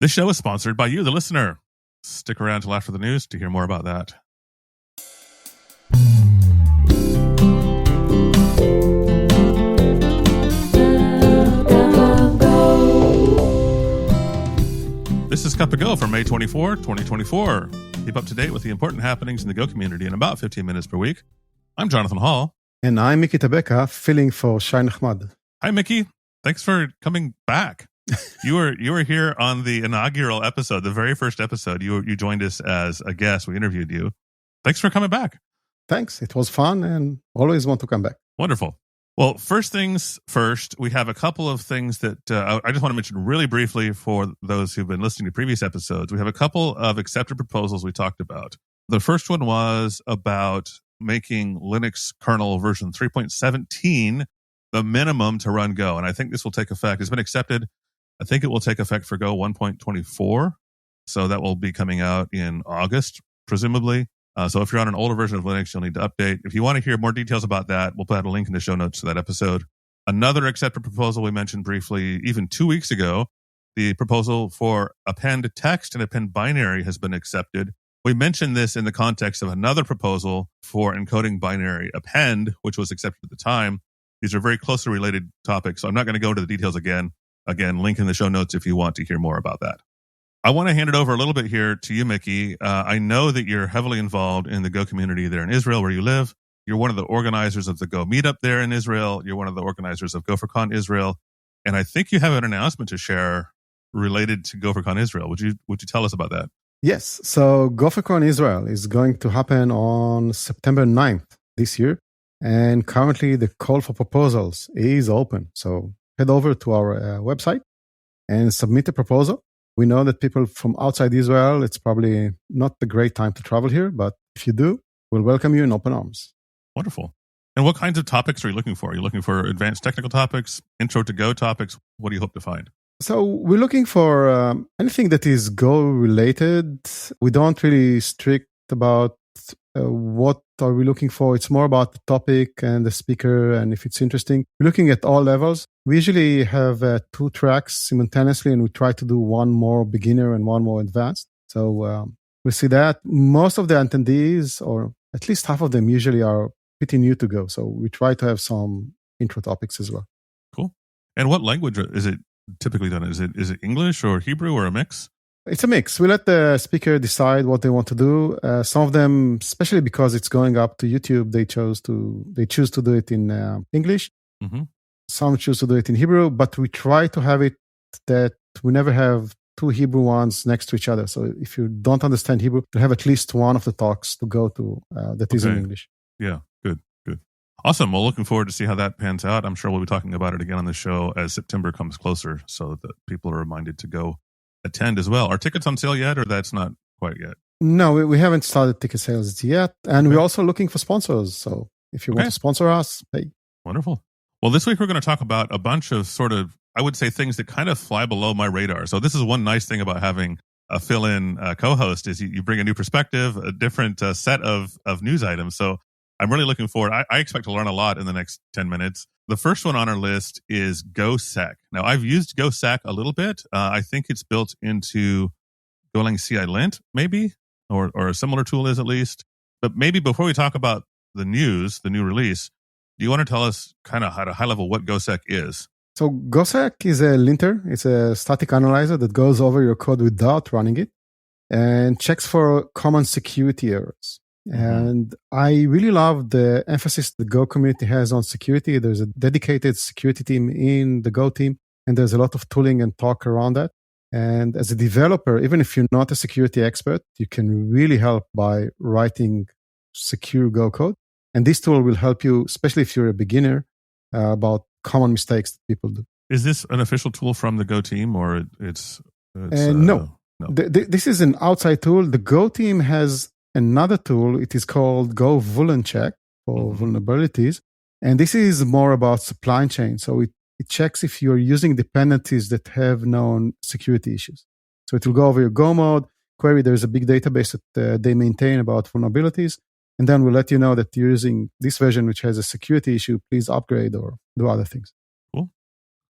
This show is sponsored by you, the listener. Stick around till after the news to hear more about that. This is Cup of Go for May 24, 2024. Keep up to date with the important happenings in the Go community in about 15 minutes per week. I'm Jonathan Hall. And I'm Miki Tabeka, filling for Shai Nachmad. Hi, Miki. Thanks for coming back. You were here on the inaugural episode, the very first episode. You joined us as a guest. We interviewed you. Thanks for coming back. Thanks. It was fun and always want to come back. Wonderful. Well, first things first, we have a couple of things that I just want to mention really briefly for those who've been listening to previous episodes. We have a couple of accepted proposals we talked about. The first one was about making Linux kernel version 3.17 the minimum to run Go. And I think this will take effect. It's been accepted. I think it will take effect for Go 1.24. So that will be coming out in August, presumably. So if you're on an older version of Linux, you'll need to update. If you want to hear more details about that, we'll put a link in the show notes to that episode. Another accepted proposal we mentioned briefly, even 2 weeks ago, the proposal for append text and append binary has been accepted. We mentioned this in the context of another proposal for encoding binary append, which was accepted at the time. These are very closely related topics, so I'm not going to go into the details again. Again, link in the show notes if you want to hear more about that. I want to hand it over a little bit here to you, Miki. I know that you're heavily involved in the Go community there in Israel where you live. You're one of the organizers of the Go meetup there in Israel. You're one of the organizers of GopherCon Israel. And I think you have an announcement to share related to GopherCon Israel. Would you tell us about that? Yes. So GopherCon Israel is going to happen on September 9th this year. And currently the call for proposals is open. So head over to our website and submit a proposal. We know that people from outside Israel, it's probably not the great time to travel here, but if you do, we'll welcome you in open arms. Wonderful. And what kinds of topics are you looking for? Are you looking for advanced technical topics, intro to Go topics? What do you hope to find? So we're looking for anything that is Go related. We don't really strict about what are we looking for. It's more about the topic and the speaker and if it's interesting. We're looking at all levels. We usually have 2 tracks simultaneously and we try to do one more beginner and one more advanced. So we'll see that. Most of the attendees, or at least half of them usually are pretty new to Go. So we try to have some intro topics as well. Cool. And what language is it typically done? Is it English or Hebrew or a mix? It's a mix. We let the speaker decide what they want to do. Some of them, especially because it's going up to YouTube, they choose to do it in English. Mm-hmm. Some choose to do it in Hebrew, but we try to have it that we never have 2 Hebrew ones next to each other. So if you don't understand Hebrew, you have at least one of the talks to go to that is in English. Yeah, good. Awesome. Well, looking forward to see how that pans out. I'm sure we'll be talking about it again on the show as September comes closer so that people are reminded to go attend as well. Are tickets on sale yet, or that's not quite yet? No, we haven't started ticket sales yet. And we're also looking for sponsors. So if you want to sponsor us, hey. Wonderful. Well, this week we're going to talk about a bunch of sort of, I would say, things that kind of fly below my radar. So this is one nice thing about having a fill-in co-host is you bring a new perspective, a different set of news items. So I'm really looking forward. I expect to learn a lot in the next 10 minutes. The first one on our list is GoSec. Now, I've used GoSec a little bit. I think it's built into Golang CI Lint, maybe, or a similar tool is at least. But maybe before we talk about the news, the new release, do you want to tell us kind of at a high level what GoSec is? So GoSec is a linter. It's a static analyzer that goes over your code without running it and checks for common security errors. And I really love the emphasis the Go community has on security. There's a dedicated security team in the Go team, and there's a lot of tooling and talk around that. And as a developer, even if you're not a security expert, you can really help by writing secure Go code. And this tool will help you, especially if you're a beginner, about common mistakes that people do. Is this an official tool from the Go team, or it's no. This is an outside tool. The Go team has another tool. It is called Go Vuln Check for vulnerabilities. And this is more about supply chain. So it checks if you're using dependencies that have known security issues. So it will go over your Go mode query. There's a big database that they maintain about vulnerabilities. And then we'll let you know that you're using this version, which has a security issue. Please upgrade or do other things. Cool.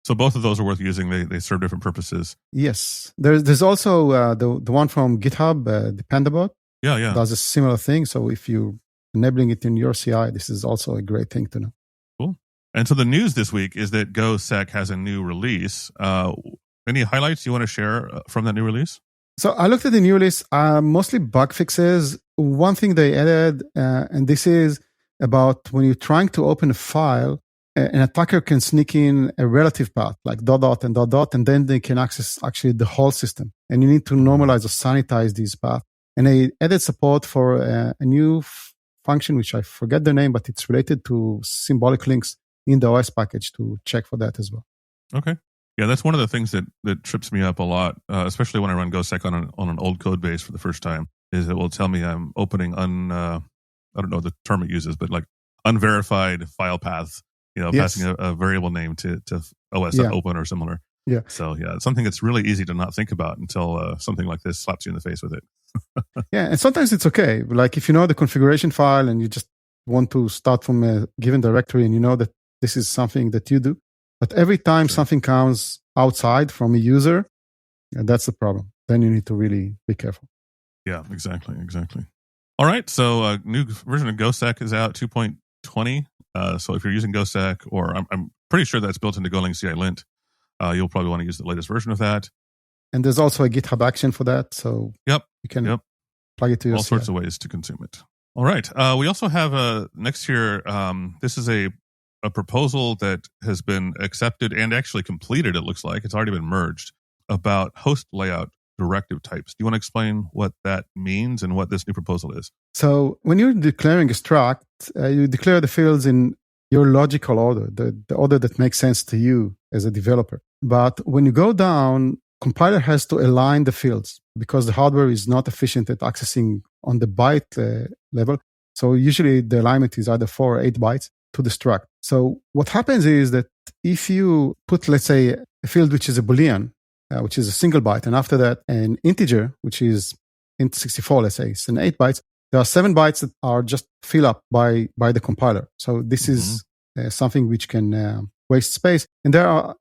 So both of those are worth using. They serve different purposes. Yes. There's also the one from GitHub, Dependabot. Yeah. Does a similar thing. So if you're enabling it in your CI, this is also a great thing to know. Cool. And so the news this week is that GoSec has a new release. Any highlights you want to share from that new release? So I looked at the new release, mostly bug fixes. One thing they added, and this is about when you're trying to open a file, an attacker can sneak in a relative path like ... and then they can access actually the whole system. And you need to normalize or sanitize these paths. And they added support for a new function, which I forget the name, but it's related to symbolic links in the OS package to check for that as well. Okay. Yeah, that's one of the things that trips me up a lot, especially when I run GoSec on an old code base for the first time, is it will tell me I'm opening I don't know the term it uses, but like unverified file paths, passing a variable name to OS open or similar. Yeah. So it's something that's really easy to not think about until something like this slaps you in the face with it. Yeah, and sometimes it's okay. Like if you know the configuration file and you just want to start from a given directory and you know that this is something that you do, but every time something comes outside from a user, that's the problem. Then you need to really be careful. Yeah, exactly. All right, so a new version of GoSec is out 2.20. So if you're using GoSec, or I'm pretty sure that's built into Golang CI Lint, you'll probably want to use the latest version of that. And there's also a GitHub action for that. So you can plug it to your all sorts of ways to consume it. All right. We also have next year, this is a proposal that has been accepted and actually completed, it looks like. It's already been merged, about host layout directive types. Do you want to explain what that means and what this new proposal is? So when you're declaring a struct, you declare the fields in your logical order, the order that makes sense to you as a developer. But when you go down, compiler has to align the fields because the hardware is not efficient at accessing on the byte level. So usually the alignment is either 4 or 8 bytes to the struct. So what happens is that if you put, let's say, a field which is a Boolean, which is a single byte, and after that an integer, which is int 64, let's say, it's an 8 bytes, there are 7 bytes that are just filled up by the compiler. So this is something which can waste space. And there are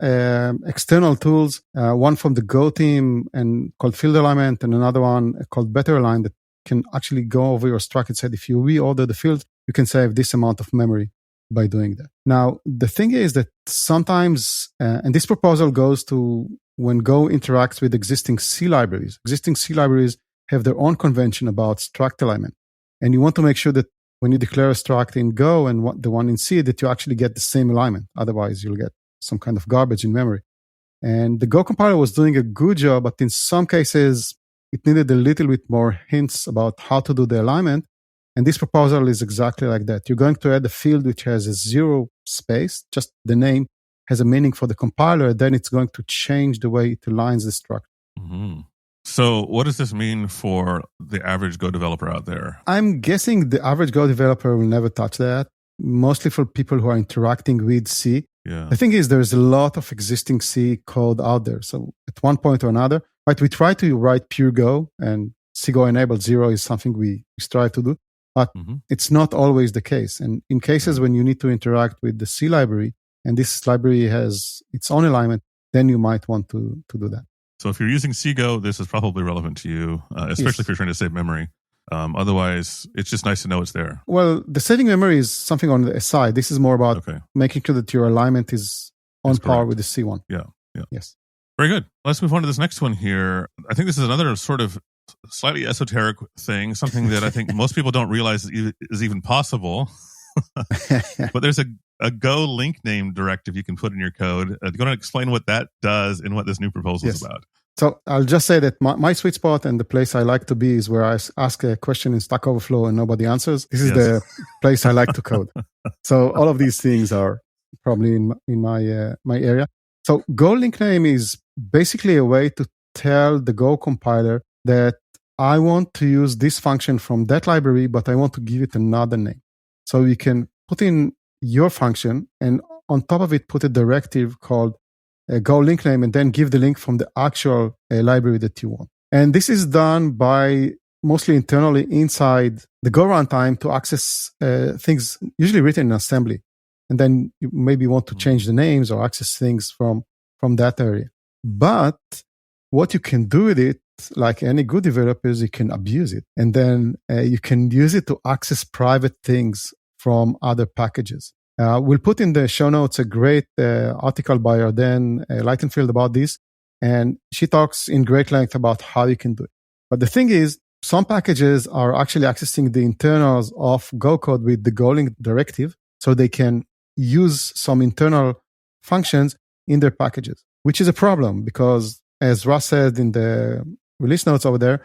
external tools, one from the Go team and called field alignment, and another one called better align that can actually go over your struct and said, if you reorder the field, you can save this amount of memory by doing that. Now, the thing is that sometimes, and this proposal goes to when Go interacts with existing C libraries. Existing C libraries have their own convention about struct alignment. And you want to make sure that when you declare a struct in Go and the one in C, that you actually get the same alignment. Otherwise, you'll get some kind of garbage in memory. And the Go compiler was doing a good job, but in some cases, it needed a little bit more hints about how to do the alignment. And this proposal is exactly like that. You're going to add a field which has a 0 space, just the name has a meaning for the compiler, then it's going to change the way it aligns the struct. Mm-hmm. So what does this mean for the average Go developer out there? I'm guessing the average Go developer will never touch that, mostly for people who are interacting with C. Yeah. The thing is, there's a lot of existing C code out there. So at one point or another, right, we try to write pure Go, and C Go enabled 0 is something we strive to do, but it's not always the case. And in cases when you need to interact with the C library, and this library has its own alignment, then you might want to do that. So if you're using CGO, this is probably relevant to you, especially if you're trying to save memory. Otherwise, it's just nice to know it's there. Well, the saving memory is something on the side. This is more about making sure that your alignment is on par with the C one. Yeah. Yes. Very good. Let's move on to this next one here. I think this is another sort of slightly esoteric thing, something that I think most people don't realize is even possible. But there's a Go linkname directive you can put in your code. Do you want to explain what that does and what this new proposal is about? So I'll just say that my sweet spot and the place I like to be is where I ask a question in Stack Overflow and nobody answers. This is the place I like to code. So all of these things are probably in my area. So Go linkname is basically a way to tell the Go compiler that I want to use this function from that library, but I want to give it another name. So you can put in your function and on top of it put a directive called Go linkname and then give the link from the actual library that you want. And this is done by mostly internally inside the Go runtime to access things usually written in assembly. And then you maybe want to change the names or access things from that area. But what you can do with it, like any good developers, you can abuse it. And then you can use it to access private things from other packages. We'll put in the show notes a great article by Arden Lightenfield about this. And she talks in great length about how you can do it. But the thing is, some packages are actually accessing the internals of Go code with the Go-link directive, so they can use some internal functions in their packages, which is a problem because, as Russ said in the release notes over there,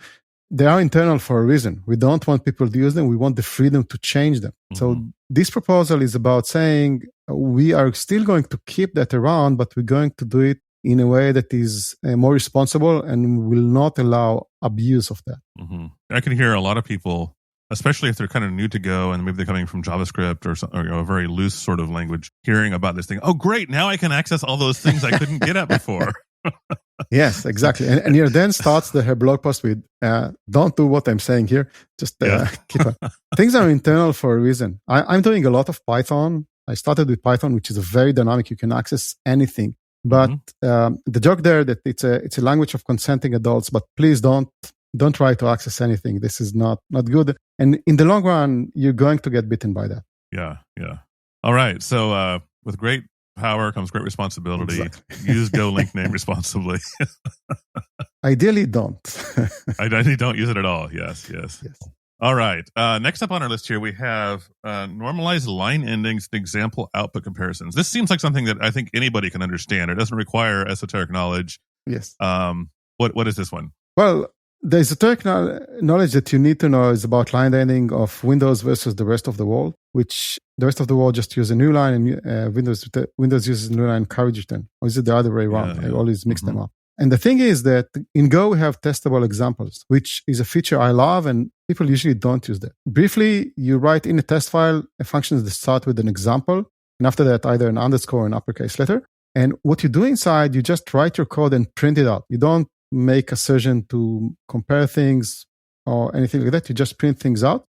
they are internal for a reason. We don't want people to use them. We want the freedom to change them. Mm-hmm. So this proposal is about saying we are still going to keep that around, but we're going to do it in a way that is more responsible and will not allow abuse of that. Mm-hmm. I can hear a lot of people, especially if they're kind of new to Go and maybe they're coming from JavaScript or a very loose sort of language, hearing about this thing. Oh, great. Now I can access all those things I couldn't get at before. Yes, exactly. And here then starts her blog post with, don't do what I'm saying here. Just keep on. Things are internal for a reason. I'm doing a lot of Python. I started with Python, which is a very dynamic. You can access anything. But the joke there that it's a language of consenting adults, but please don't try to access anything. This is not good. And in the long run, you're going to get bitten by that. Yeah. All right. So with great power comes great responsibility. Exactly. Use Go linkname responsibly. Ideally, don't. Ideally, don't use it at all. Yes. All right. Next up on our list here, we have normalized line endings and example output comparisons. This seems like something that I think anybody can understand. It doesn't require esoteric knowledge. Yes. What is this one? Well, the esoteric knowledge that you need to know is about line ending of Windows versus the rest of the world, which the rest of the world just use a new line and Windows uses a new line coverage return. Or is it the other way around? I always mix them up. And the thing is that in Go, we have testable examples, which is a feature I love, and people usually don't use that. Briefly, you write in a test file a function that starts with an example, and after that, either an underscore or an uppercase letter. And what you do inside, you just write your code and print it out. You don't make assertion to compare things or anything like that. You just print things out.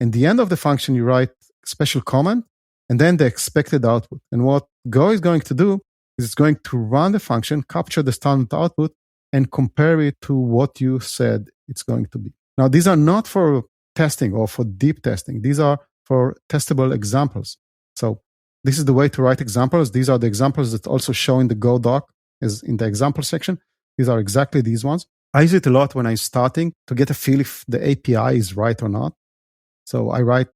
And the end of the function, you write special comment, and then the expected output. And what Go is going to do is it's going to run the function, capture the standard output, and compare it to what you said it's going to be. Now, these are not for testing or for deep testing. These are for testable examples. So this is the way to write examples. These are the examples that also show in the Go doc is in the example section. These are exactly these ones. I use it a lot when I'm starting to get a feel if the API is right or not. So I write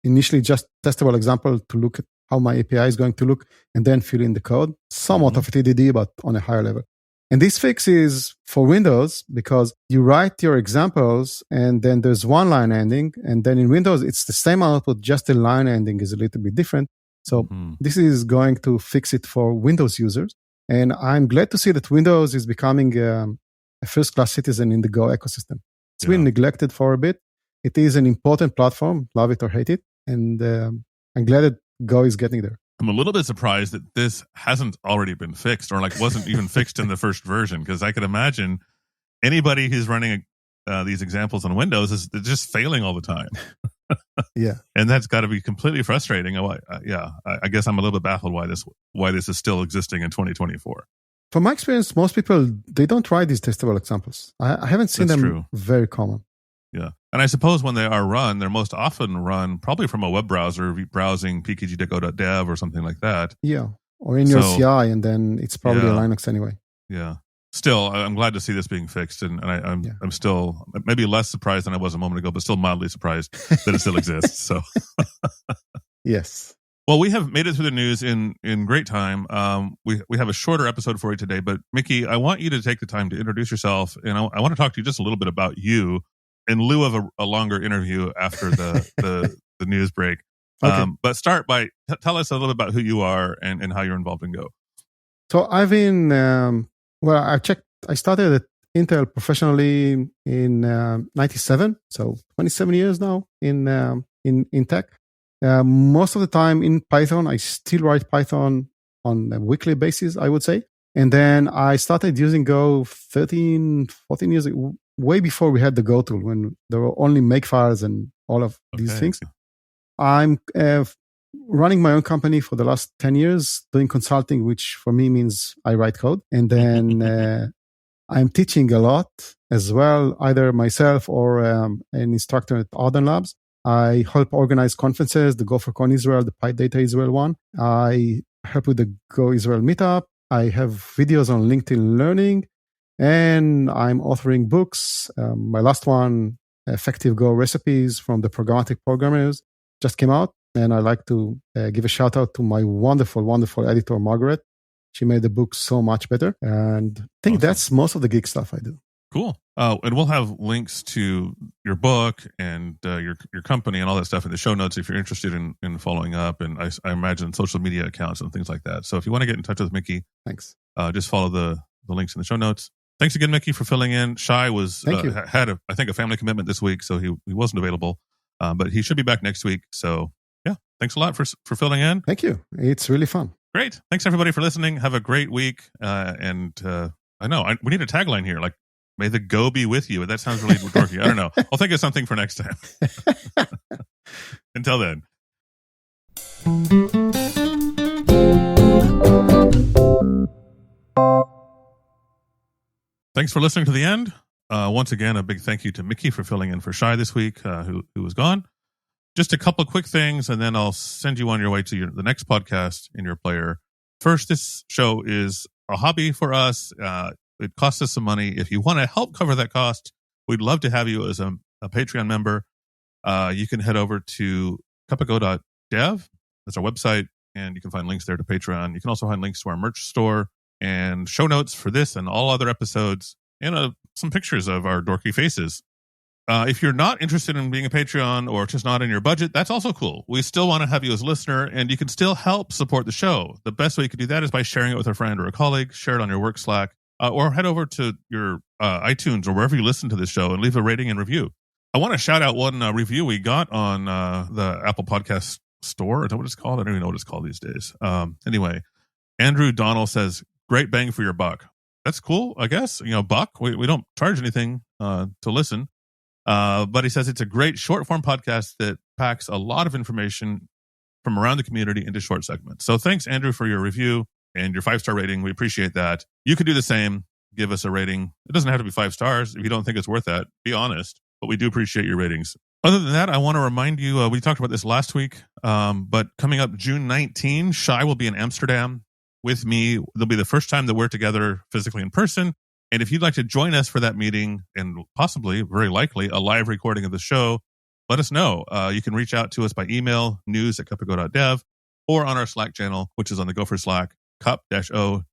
initially just testable example to look at how my API is going to look, and then fill in the code. Somewhat of a TDD, but on a higher level. And this fix is for Windows because you write your examples and then there's one line ending. And then in Windows, it's the same output, just the line ending is a little bit different. So this is going to fix it for Windows users. And I'm glad to see that Windows is becoming a first-class citizen in the Go ecosystem. It's been neglected for a bit. It is an important platform, love it or hate it. And I'm glad that Go is getting there. I'm a little bit surprised that this hasn't already been fixed or wasn't even fixed in the first version, because I could imagine anybody who's running these examples on Windows is just failing all the time. Yeah. And that's got to be completely frustrating. I guess I'm a little bit baffled why this is still existing in 2024. From my experience, most people, they don't write these testable examples. I haven't seen them very common. Yeah. And I suppose when they are run, they're most often run probably from a web browser, browsing pkgdeco.dev or something like that. Yeah. Or in your CI, and then it's probably a Linux anyway. Yeah. Still, I'm glad to see this being fixed. And I'm still maybe less surprised than I was a moment ago, but still mildly surprised that it still exists. So, yes. Well, we have made it through the news in great time. We have a shorter episode for you today, but Miki, I want you to take the time to introduce yourself. And I want to talk to you just a little bit about you, in lieu of a longer interview after the news break. Okay. But start by tell us a little bit about who you are and how you're involved in Go. So I've been, I started at Intel professionally in 97, so 27 years now in tech. Most of the time in Python. I still write Python on a weekly basis, I would say. And then I started using Go 13, 14 years ago, way before we had the Go tool, when there were only makefiles and all of these things. I'm running my own company for the last 10 years, doing consulting, which for me means I write code. And then I'm teaching a lot as well, either myself or an instructor at Arden Labs. I help organize conferences, the GopherCon Israel, the PyData Israel one. I help with the Go Israel meetup. I have videos on LinkedIn Learning, and I'm authoring books. My last one, Effective Go Recipes from the Programmatic Programmers, just came out. And I like to give a shout out to my wonderful, wonderful editor, Margaret. She made the book so much better. And I think that's most of the geek stuff I do. Cool. And we'll have links to your book and your company and all that stuff in the show notes if you're interested in following up. And I imagine social media accounts and things like that. So if you want to get in touch with Miki, thanks. Just follow the links in the show notes. Thanks again, Miki, for filling in. Shai had a family commitment this week, so he wasn't available, but he should be back next week. So yeah, thanks a lot for filling in. Thank you. It's really fun. Great. Thanks everybody for listening. Have a great week. And I know we need a tagline here, like "May the Go be with you." That sounds really dorky. I don't know. I'll think of something for next time. Until then. Thanks for listening to the end. Once again, a big thank you to Miki for filling in for Shai this week, who was gone. Just a couple of quick things, and then I'll send you on your way to the next podcast in your player. First, this show is a hobby for us. It costs us some money. If you want to help cover that cost, we'd love to have you as a Patreon member. You can head over to cupago.dev. That's our website, and you can find links there to Patreon. You can also find links to our merch store and show notes for this and all other episodes, and some pictures of our dorky faces. If you're not interested in being a Patreon or just not in your budget, that's also cool. We still want to have you as a listener, and you can still help support the show. The best way you can do that is by sharing it with a friend or a colleague, share it on your work Slack, or head over to your iTunes or wherever you listen to the show and leave a rating and review. I want to shout out one review we got on the Apple Podcast Store. Is that what it's called? I don't even know what it's called these days. Anyway, Andrew Donnell says, "Great bang for your buck." That's cool, I guess. Buck. We don't charge anything to listen. But he says it's a great short form podcast that packs a lot of information from around the community into short segments. So thanks, Andrew, for your review and your 5-star rating. We appreciate that. You could do the same. Give us a rating. It doesn't have to be 5 stars. If you don't think it's worth that, be honest. But we do appreciate your ratings. Other than that, I want to remind you, we talked about this last week, but coming up June 19, Shai will be in Amsterdam with me. It'll be the first time that we're together physically in person. And if you'd like to join us for that meeting and possibly, very likely, a live recording of the show, let us know. You can reach out to us by email, news@cupago.dev, or on our Slack channel, which is on the Gopher Slack, cup-o-go.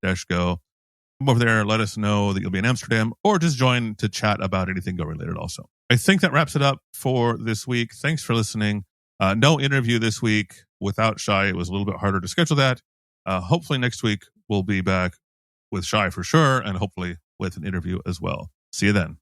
Come over there, let us know that you'll be in Amsterdam, or just join to chat about anything Go related also. I think that wraps it up for this week. Thanks for listening. No interview this week without Shai. It was a little bit harder to schedule that. Hopefully next week we'll be back with Shai for sure, and hopefully with an interview as well. See you then.